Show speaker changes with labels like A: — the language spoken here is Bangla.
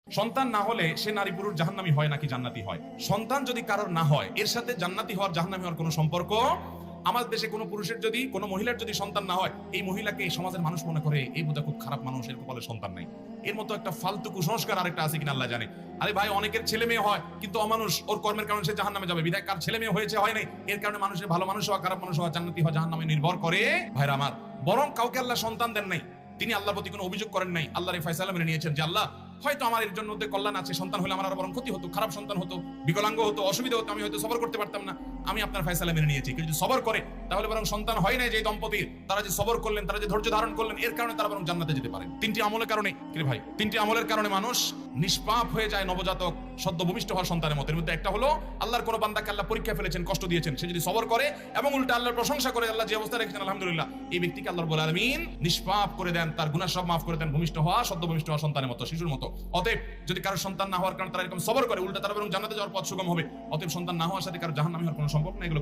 A: সন্তান না হলে সে নারী পুরুষ জাহান্নামী হয় নাকি জান্নাতি হয়? সন্তান যদি কারোর না হয় এর সাথে জান্নাতি হওয়ার জাহান্নামী হওয়ার কোনো সম্পর্ক। আমার দেশে কোনো পুরুষের যদি কোনো মহিলার যদি সন্তান না হয়, এই মহিলাকে এই সমাজের মানুষ মনে করে এই বোধহয় খুব খারাপ মানুষ, এর কপালে সন্তান নাই। এর মতো একটা ফালতু কুসংস্কার আরেকটা আছে কিনা আল্লাহ জানে। আরে ভাই, অনেকের ছেলে মেয়ে হয় কিন্তু অমানুষ, ওর কর্মের কারণে সে জাহান্নামে যাবে। বিধায় কার ছেলে মেয়ে হয়েছে হয় নাই, এর কারণে মানুষের ভালো মানুষ হওয়া খারাপ মানুষ হওয়া জান্নাতি হওয়া জাহান্নামে নির্ভর করে। ভাইরা আমার, বরং কাউকে আল্লাহ সন্তান দেন নাই, তিনি আল্লাহর প্রতি কোনো অভিযোগ করেন নাই, আল্লাহর এই ফয়সালা মেনে নিয়েছেন যে আল্লাহ হয়তো আমার এর জন্য কল্যাণ আছে, সন্তান হলে আমার আরো বরং ক্ষতি হতো, খারাপ সন্তান হতো, বিকলাঙ্গ হতো, অসুবিধা হতো, আমি হয়তো সবর করতে পারতাম না, আমি আপনার ফয়সালা মেনে নিয়েছি। কিন্তু যদি সবর করে তাহলে বরং সন্তান হয় নাই যে দম্পতির, তারা যে সবর করলেন, তারা যে ধৈর্য ধারণ করলেন, এর কারণে তারা বরং জান্নাতে যেতে পারে। তিনটি আমলের কারণে কি ভাই, তিনটি আমলের কারণে মানুষ নিষ্পাপ হয়ে যায় নবজাতক সদ্য ভূমিষ্ঠ হওয়ার সন্তানের মতো। এর মধ্যে একটা হলো আল্লাহর কোনো বান্দাকে আল্লাহ পরীক্ষা ফেলেছেন, কষ্ট দিয়েছেন, সে যদি সবর করে এবং উল্টা আল্লাহর প্রশংসা করে, আল্লাহ যে অবস্থা রেখেছেন আলহামদুলিল্লাহ, এই ব্যক্তিকে আল্লাহ রাব্বুল আলামিন নিষ্পাপ করে দেন, তার গুনাহ সব মাফ করে দেন, ভূমিষ্ঠ হওয়া সদ্য ভূমিষ্ঠ হওয়া সন্তানের মতো, শিশুর মতো। অতএব যদি কারো সন্তান না হওয়ার কারণে তারা এরকম সবর করে, উল্টা তারা বরং জান্নাতে যাওয়ার পথ সুগম হবে। অতএব সন্তান না হওয়ার সাথে কারো জাহান্নামী হওয়ার কোনো সম্পর্ক নেই। এগুলো